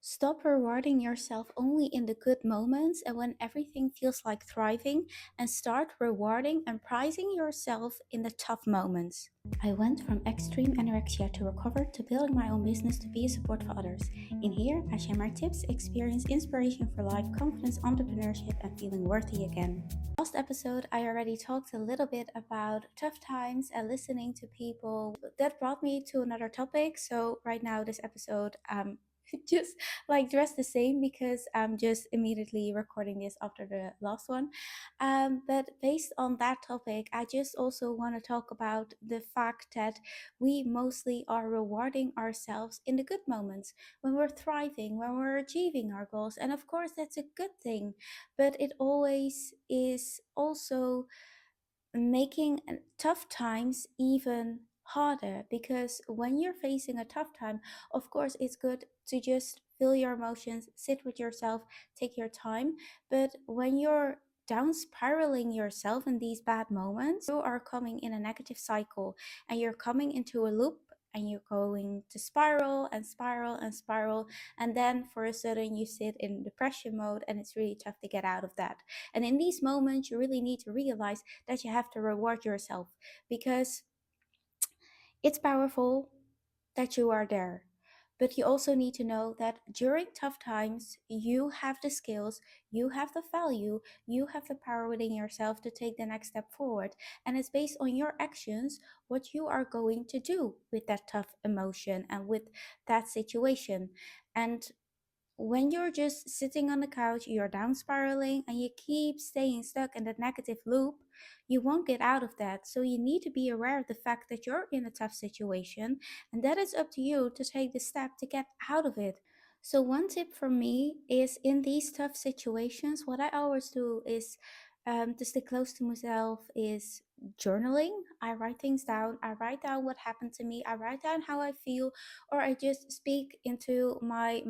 Stop rewarding yourself only in the good moments and when everything feels like thriving, and start rewarding and prizing yourself in the tough moments. I went from extreme anorexia to recover to building my own business to be a support for others. In here, I share my tips, experience, inspiration for life, confidence, entrepreneurship, and feeling worthy again. Last episode, I already talked a little bit about tough times and listening to people. That brought me to another topic. So right now, this episode, just like dressed the same because I'm just immediately recording this after the last one. But based on that topic, I just also want to talk about the fact that we mostly are rewarding ourselves in the good moments when we're thriving, when we're achieving our goals. And of course, that's a good thing, but it always is also making tough times even harder, because when you're facing a tough time, of course it's good to just feel your emotions, sit with yourself, take your time. But when you're down spiraling yourself in these bad moments, you are coming in a negative cycle and you're coming into a loop, and you're going to spiral and spiral and spiral, and then for a sudden you sit in depression mode, and it's really tough to get out of that. And in these moments you really need to realize that you have to reward yourself, because it's powerful that you are there. But you also need to know that during tough times, you have the skills, you have the value, you have the power within yourself to take the next step forward. And it's based on your actions what you are going to do with that tough emotion and with that situation. And when you're just sitting on the couch, you're down spiraling and you keep staying stuck in that negative loop, you won't get out of that. So you need to be aware of the fact that you're in a tough situation, and that it's up to you to take the step to get out of it. So one tip from me is, in these tough situations, what I always do is, to stay close to myself, is journaling. I write things down. I write down what happened to me. I write down how I feel, or I just speak into my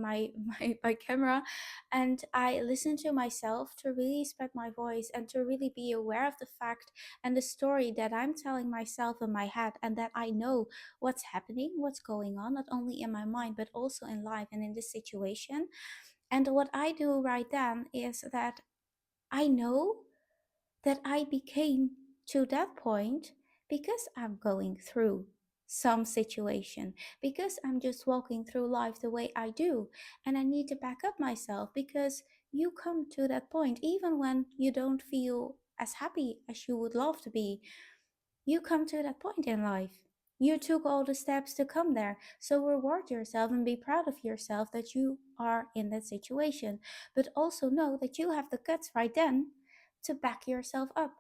camera, and I listen to myself to really spread my voice and to really be aware of the fact and the story that I'm telling myself in my head, and that I know what's happening, what's going on, not only in my mind but also in life and in this situation. And what I do right then is that I know that I became to that point because I'm going through some situation, because I'm just walking through life the way I do. And I need to back up myself, because you come to that point even when you don't feel as happy as you would love to be. You come to that point in life. You took all the steps to come there. So reward yourself and be proud of yourself that you are in that situation. But also know that you have the guts right then to back yourself up,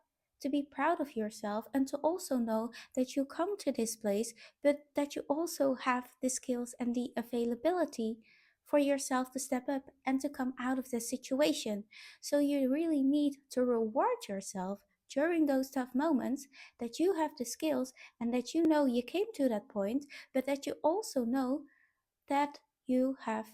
to be proud of yourself, and to also know that you come to this place, but that you also have the skills and the availability for yourself to step up and to come out of this situation. So you really need to reward yourself during those tough moments, that you have the skills and that you know you came to that point, but that you also know that you have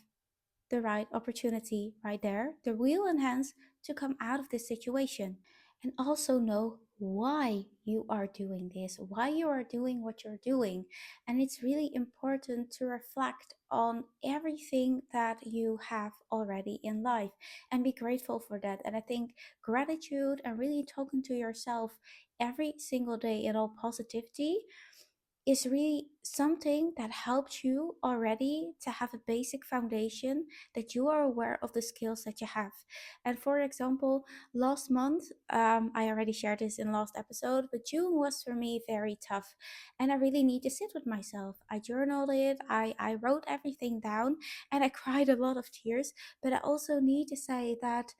the right opportunity right there, the wheel in hands, to come out of this situation. And also know why you are doing this, why you are doing what you're doing. And it's really important to reflect on everything that you have already in life and be grateful for that. And I think gratitude and really talking to yourself every single day in all positivity is really something that helps you already to have a basic foundation, that you are aware of the skills that you have. And for example, last month, I already shared this in last episode, but June was for me very tough, and I really need to sit with myself. I journaled it, I wrote everything down, and I cried a lot of tears. But I also need to say that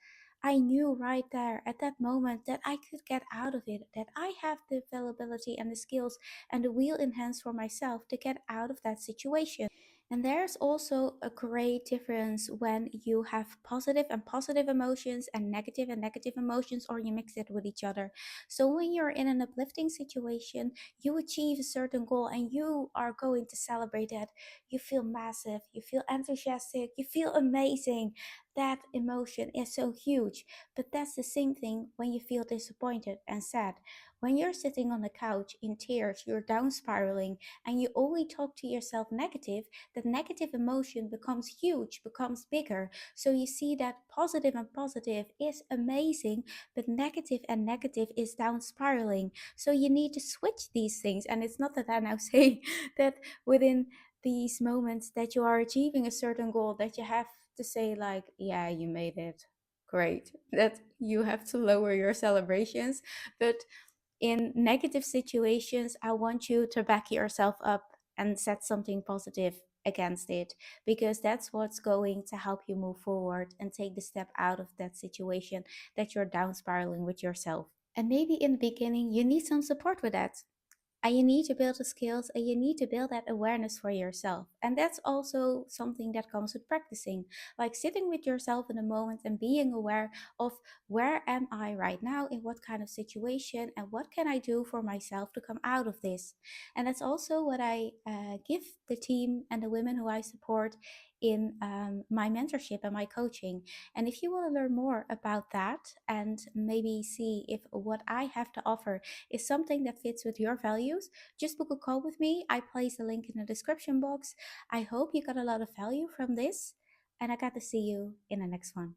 I knew right there at that moment that I could get out of it, that I have the availability and the skills and the wheel in hands for myself to get out of that situation. And there's also a great difference when you have positive emotions and negative emotions, or you mix it with each other. So when you're in an uplifting situation, you achieve a certain goal and you are going to celebrate that. You feel massive, you feel enthusiastic, you feel amazing. that emotion is so huge. But that's the same thing when you feel disappointed and sad. When you're sitting on the couch in tears, you're down spiraling, and you only talk to yourself negative, that negative emotion becomes huge, becomes bigger. So you see that positive and positive is amazing, but negative and negative is down spiraling. So you need to switch these things. And it's not that I'm now saying that within these moments that you are achieving a certain goal that you have to say like, yeah, you made it, great, that you have to lower your celebrations. But in negative situations, I want you to back yourself up and set something positive against it, because that's what's going to help you move forward and take the step out of that situation that you're down spiraling with yourself. And maybe in the beginning you need some support with that, and you need to build the skills, and you need to build that awareness for yourself. And that's also something that comes with practicing, like sitting with yourself in a moment and being aware of where am I right now, in what kind of situation, and what can I do for myself to come out of this. And that's also what I give the team and the women who I support in my mentorship and my coaching. And if you want to learn more about that and maybe see if what I have to offer is something that fits with your values, just book a call with me. I place a link in the description box. I hope you got a lot of value from this, and I got to see you in the next one.